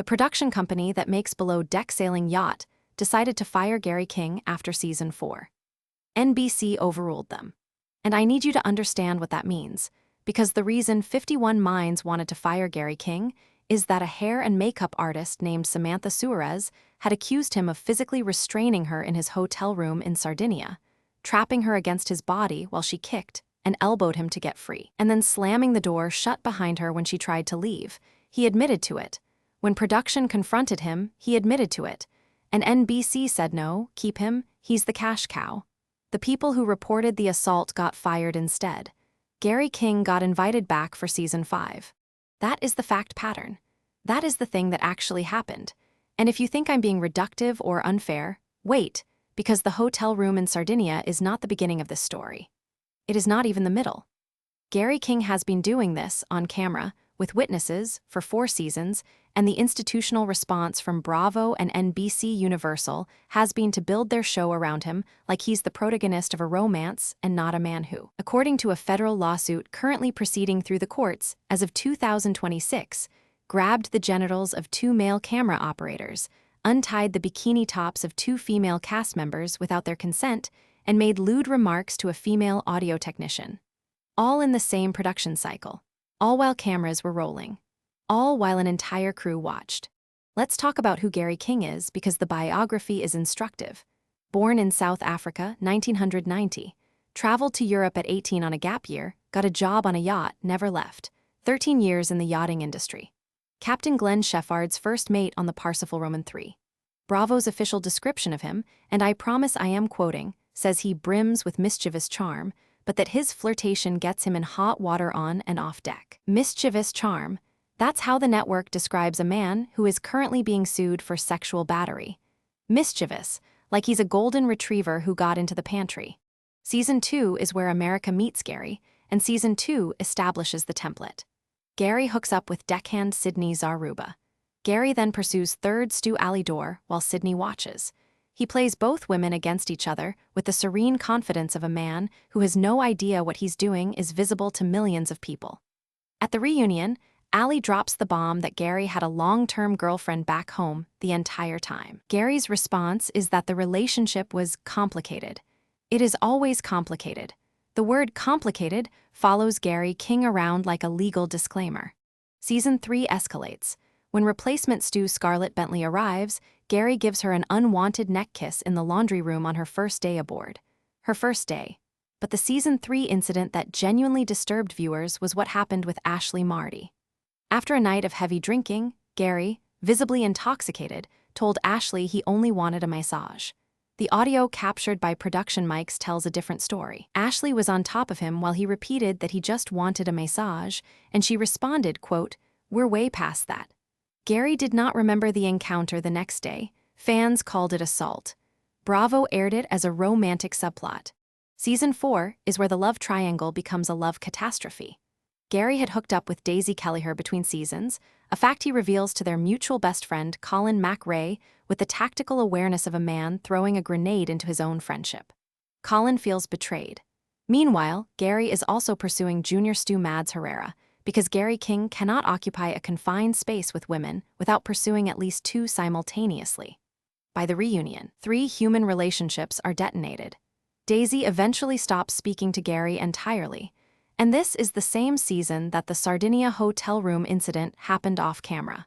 production company that makes Below Deck Sailing Yacht, decided to fire GaryKing after season 4. NBC overruled them. And I need you to understand what that means, because the reason 51 Minds wanted to fire GaryKing is that a hair and makeup artist named Samantha Suarez had accused him of physically restraining her in his hotel room in Sardinia, trapping her against his body while she kicked and elbowed him to get free, and then slamming the door shut behind her when she tried to leave. He admitted to it. When production confronted him, he admitted to it. And NBC said no, keep him, he's the cash cow. The people who reported the assault got fired instead. GaryKing got invited back for season 5. That is the fact pattern. That is the thing that actually happened. And if you think I'm being reductive or unfair, wait, because the hotel room in Sardinia is not the beginning of this story. It is not even the middle. GaryKing has been doing this on camera with witnesses for 4 seasons, and the institutional response from Bravo and NBC Universal has been to build their show around him like he's the protagonist of a romance and not a man who, according to a federal lawsuit currently proceeding through the courts as of 2026, grabbed the genitals of 2 male camera operators, untied the bikini tops of 2 female cast members without their consent, and made lewd remarks to a female audio technician. All in the same production cycle. All while cameras were rolling. All while an entire crew watched. Let's talk about who GaryKing is because the biography is instructive. Born in South Africa, 1990. Traveled to Europe at 18 on a gap year, got a job on a yacht, never left. 13 years in the yachting industry. Captain Glenn Sheffard's first mate on the Parsifal Roman III. Bravo's official description of him, and I promise I am quoting, says he brims with mischievous charm, but that his flirtation gets him in hot water on and off deck. Mischievous charm. That's how the network describes a man who is currently being sued for sexual battery. Mischievous, like he's a golden retriever who got into the pantry. Season 2 is where America meets Gary, and Season 2 establishes the template. Gary hooks up with Deckhand Sydney Zaruba. Gary then pursues third Stu Alidor while Sydney watches. He plays both women against each other with the serene confidence of a man who has no idea what he's doing is visible to millions of people. At the reunion, Ali drops the bomb that Gary had a long-term girlfriend back home the entire time. Gary's response is that the relationship was complicated. It is always complicated. The word complicated follows GaryKing around like a legal disclaimer. Season 3 escalates. When replacement Stu Scarlett Bentley arrives, Gary gives her an unwanted neck kiss in the laundry room on her first day aboard. Her first day. But the Season 3 incident that genuinely disturbed viewers was what happened with Ashley Marty. After a night of heavy drinking, Gary, visibly intoxicated, told Ashley he only wanted a massage. The audio captured by production mics tells a different story. Ashley was on top of him while he repeated that he just wanted a massage, and she responded, quote, "We're way past that." Gary did not remember the encounter the next day. Fans called it assault. Bravo aired it as a romantic subplot. Season 4 is where the love triangle becomes a love catastrophe. Gary had hooked up with Daisy Kelleher between seasons, a fact he reveals to their mutual best friend Colin McRae with the tactical awareness of a man throwing a grenade into his own friendship. Colin feels betrayed. Meanwhile, Gary is also pursuing Junior Stu Mads Herrera, because GaryKing cannot occupy a confined space with women without pursuing at least 2 simultaneously. By the reunion, 3 human relationships are detonated. Daisy eventually stops speaking to Gary entirely, and this is the same season that the Sardinia hotel room incident happened off camera.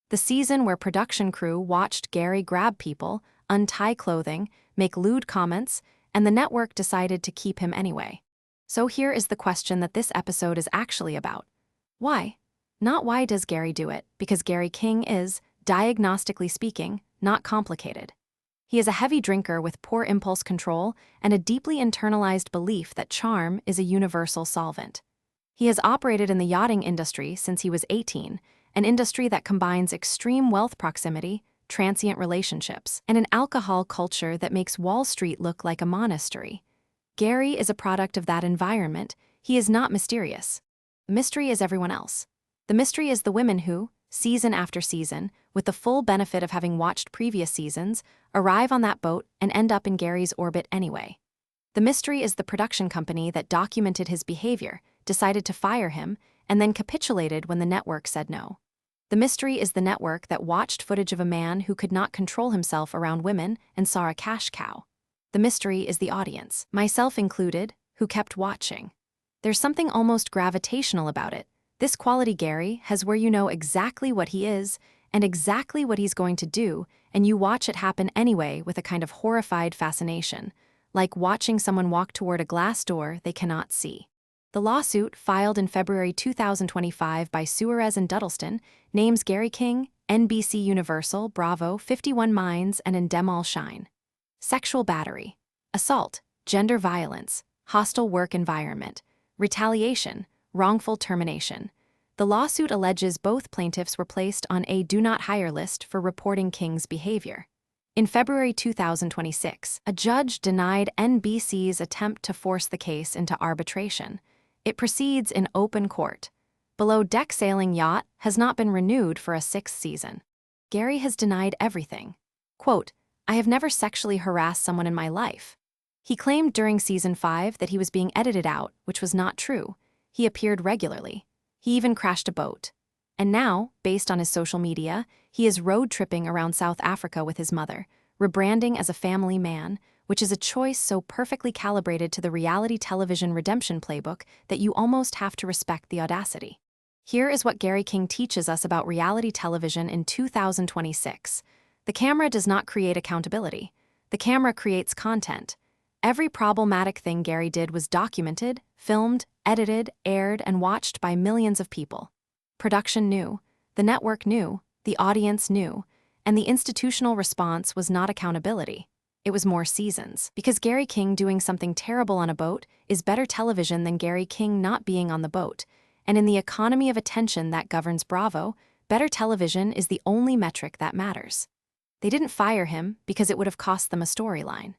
The season where production crew watched Gary grab people, untie clothing, make lewd comments, and the network decided to keep him anyway. So here is the question that this episode is actually about. Why? Not why does Gary do it, because GaryKing is, diagnostically speaking, not complicated. He is a heavy drinker with poor impulse control and a deeply internalized belief that charm is a universal solvent. He has operated in the yachting industry since he was 18, an industry that combines extreme wealth proximity, transient relationships, and an alcohol culture that makes Wall Street look like a monastery. Gary is a product of that environment. He is not mysterious. The mystery is everyone else. The mystery is the women who, season after season, with the full benefit of having watched previous seasons, arrive on that boat and end up in Gary's orbit anyway. The mystery is the production company that documented his behavior, decided to fire him, and then capitulated when the network said no. The mystery is the network that watched footage of a man who could not control himself around women and saw a cash cow. The mystery is the audience, myself included, who kept watching. There's something almost gravitational about it. This quality Gary has where you know exactly what he is and exactly what he's going to do, and you watch it happen anyway with a kind of horrified fascination, like watching someone walk toward a glass door they cannot see. The lawsuit, filed in February 2025 by Suarez and Duddleston, names GaryKing, NBC Universal, Bravo, 51 Minds, and Endemol Shine. Sexual battery, assault, gender violence, hostile work environment, retaliation, wrongful termination. The lawsuit alleges both plaintiffs were placed on a do not hire list for reporting King's behavior. In February 2026, a judge denied NBC's attempt to force the case into arbitration. It proceeds in open court. Below Deck Sailing Yacht has not been renewed for a 6th season. Gary has denied everything. Quote, "I have never sexually harassed someone in my life." He claimed during season 5 that he was being edited out, which was not true. He appeared regularly. He even crashed a boat. And now, based on his social media, he is road tripping around South Africa with his mother, rebranding as a family man, which is a choice so perfectly calibrated to the reality television redemption playbook that you almost have to respect the audacity. Here is what GaryKing teaches us about reality television in 2026. The camera does not create accountability. The camera creates content. Every problematic thing Gary did was documented, filmed, edited, aired, and watched by millions of people. Production knew, the network knew, the audience knew, and the institutional response was not accountability. It was more seasons. Because GaryKing doing something terrible on a boat is better television than GaryKing not being on the boat. And in the economy of attention that governs Bravo, better television is the only metric that matters. They didn't fire him because it would have cost them a storyline.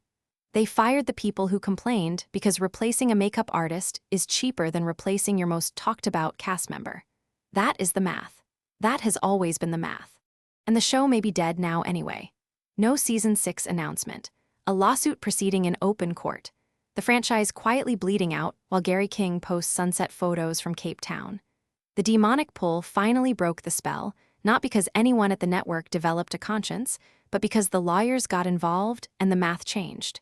They fired the people who complained because replacing a makeup artist is cheaper than replacing your most talked-about cast member. That is the math. That has always been the math. And the show may be dead now anyway. No Season 6 announcement. A lawsuit proceeding in open court. The franchise quietly bleeding out while GaryKing posts sunset photos from Cape Town. The demonic pull finally broke the spell, not because anyone at the network developed a conscience, but because the lawyers got involved and the math changed.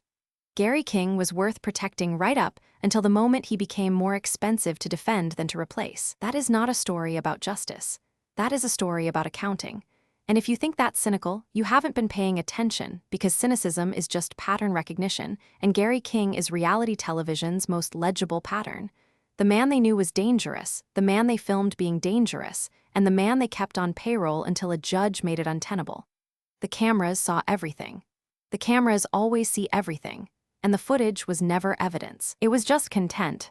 GaryKing was worth protecting right up until the moment he became more expensive to defend than to replace. That is not a story about justice. That is a story about accounting. And if you think that's cynical, you haven't been paying attention, because cynicism is just pattern recognition, and GaryKing is reality television's most legible pattern. The man they knew was dangerous, the man they filmed being dangerous, and the man they kept on payroll until a judge made it untenable. The cameras saw everything. The cameras always see everything, and the footage was never evidence. It was just content.